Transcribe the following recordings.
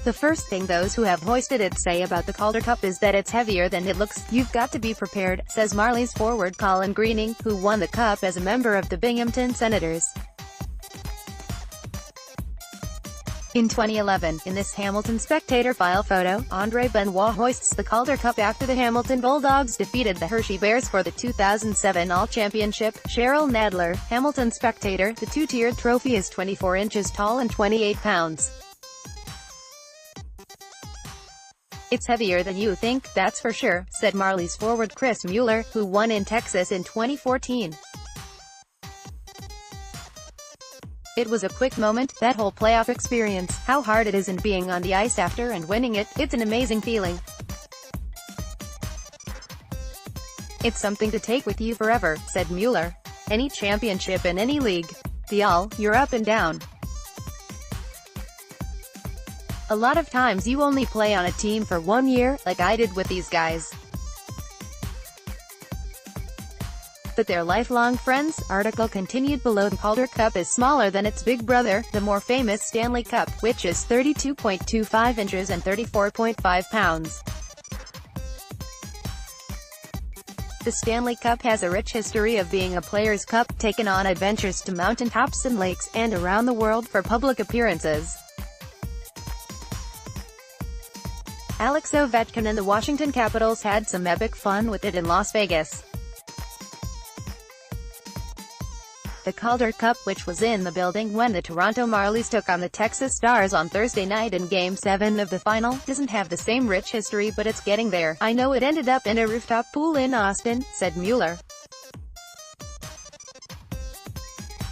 The first thing those who have hoisted it say about the Calder Cup is that it's heavier than it looks. You've got to be prepared, says Marlies forward Colin Greening, who won the Cup as a member of the Binghamton Senators. In 2011, in this Hamilton Spectator file photo, Andre Benoit hoists the Calder Cup after the Hamilton Bulldogs defeated the Hershey Bears for the 2007 All-Championship. Cheryl Nadler, Hamilton Spectator. The two-tiered trophy is 24 inches tall and 28 pounds. It's heavier than you think, that's for sure, said Marlies forward Chris Mueller, who won in Texas in 2014. It was a quick moment, that whole playoff experience. How hard it is in being on the ice after and winning it, it's an amazing feeling. It's something to take with you forever, said Mueller. Any championship in any league. You're up and down. A lot of times you only play on a team for 1 year, like I did with these guys. But they're lifelong friends. Article continued below. The Calder Cup is smaller than its big brother, the more famous Stanley Cup, which is 32.25 inches and 34.5 pounds. The Stanley Cup has a rich history of being a players' cup, taken on adventures to mountaintops and lakes, and around the world for public appearances. Alex Ovechkin and the Washington Capitals had some epic fun with it in Las Vegas. The Calder Cup, which was in the building when the Toronto Marlies took on the Texas Stars on Thursday night in Game 7 of the final, doesn't have the same rich history, but it's getting there. I know it ended up in a rooftop pool in Austin, said Mueller.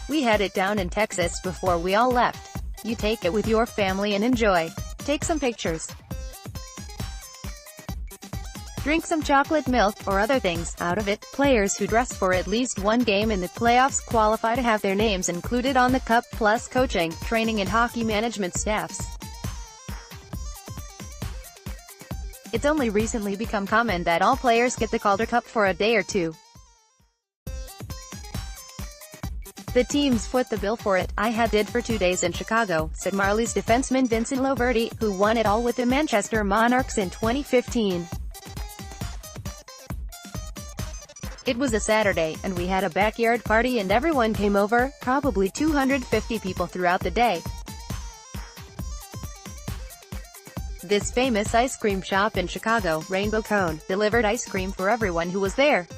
We had it down in Texas before we all left. You take it with your family and enjoy. Take some pictures. Drink some chocolate milk, or other things, out of it. Players who dress for at least one game in the playoffs qualify to have their names included on the cup, plus coaching, training and hockey management staffs. It's only recently become common that all players get the Calder Cup for a day or two. The teams foot the bill for it. I did for 2 days in Chicago, said Marlies defenseman Vincent Louverty, who won it all with the Manchester Monarchs in 2015. It was a Saturday, and we had a backyard party and everyone came over, probably 250 people throughout the day. This famous ice cream shop in Chicago, Rainbow Cone, delivered ice cream for everyone who was there.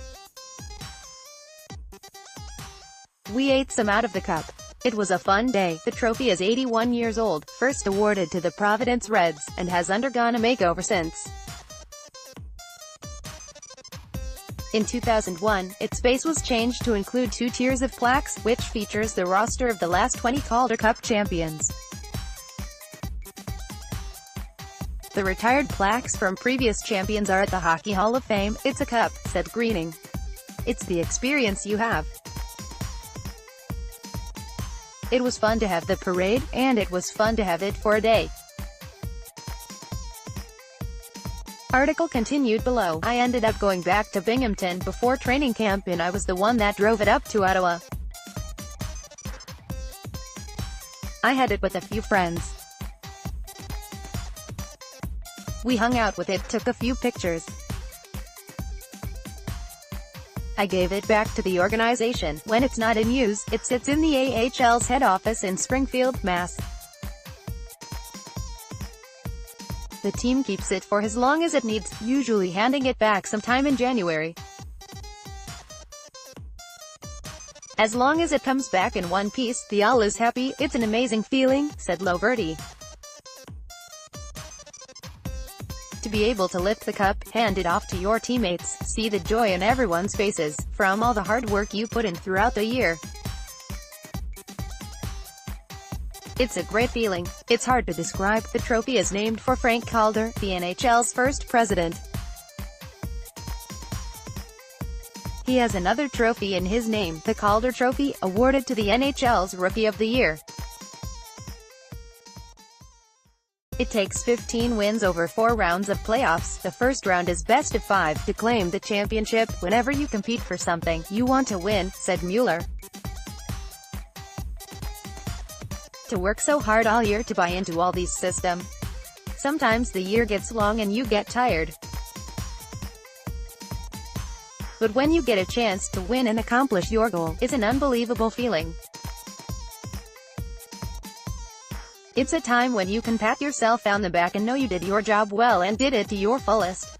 We ate some out of the cup. It was a fun day. The trophy is 81 years old, first awarded to the Providence Reds, and has undergone a makeover since. In 2001, its base was changed to include 2 tiers of plaques, which features the roster of the last 20 Calder Cup champions. The retired plaques from previous champions are at the Hockey Hall of Fame. It's a cup, said Greening. It's the experience you have. It was fun to have the parade, and it was fun to have it for a day. Article continued below. I ended up going back to Binghamton before training camp and I was the one that drove it up to Ottawa. I had it with a few friends. We hung out with it, took a few pictures. I gave it back to the organization. When it's not in use, it sits in the AHL's head office in Springfield, Mass. The team keeps it for as long as it needs, usually handing it back sometime in January. As long as it comes back in one piece, the all is happy. It's an amazing feeling, said Louverty. To be able to lift the cup, hand it off to your teammates, see the joy in everyone's faces, from all the hard work you put in throughout the year. It's a great feeling. It's hard to describe. The trophy is named for Frank Calder, the NHL's first president. He has another trophy in his name, the Calder Trophy, awarded to the NHL's Rookie of the Year. It takes 15 wins over 4 rounds of playoffs. The first round is best of 5 to claim the championship. Whenever you compete for something, you want to win, said Mueller. To work so hard all year to buy into all these systems. Sometimes the year gets long and you get tired. But when you get a chance to win and accomplish your goal, it's an unbelievable feeling. It's a time when you can pat yourself on the back and know you did your job well and did it to your fullest.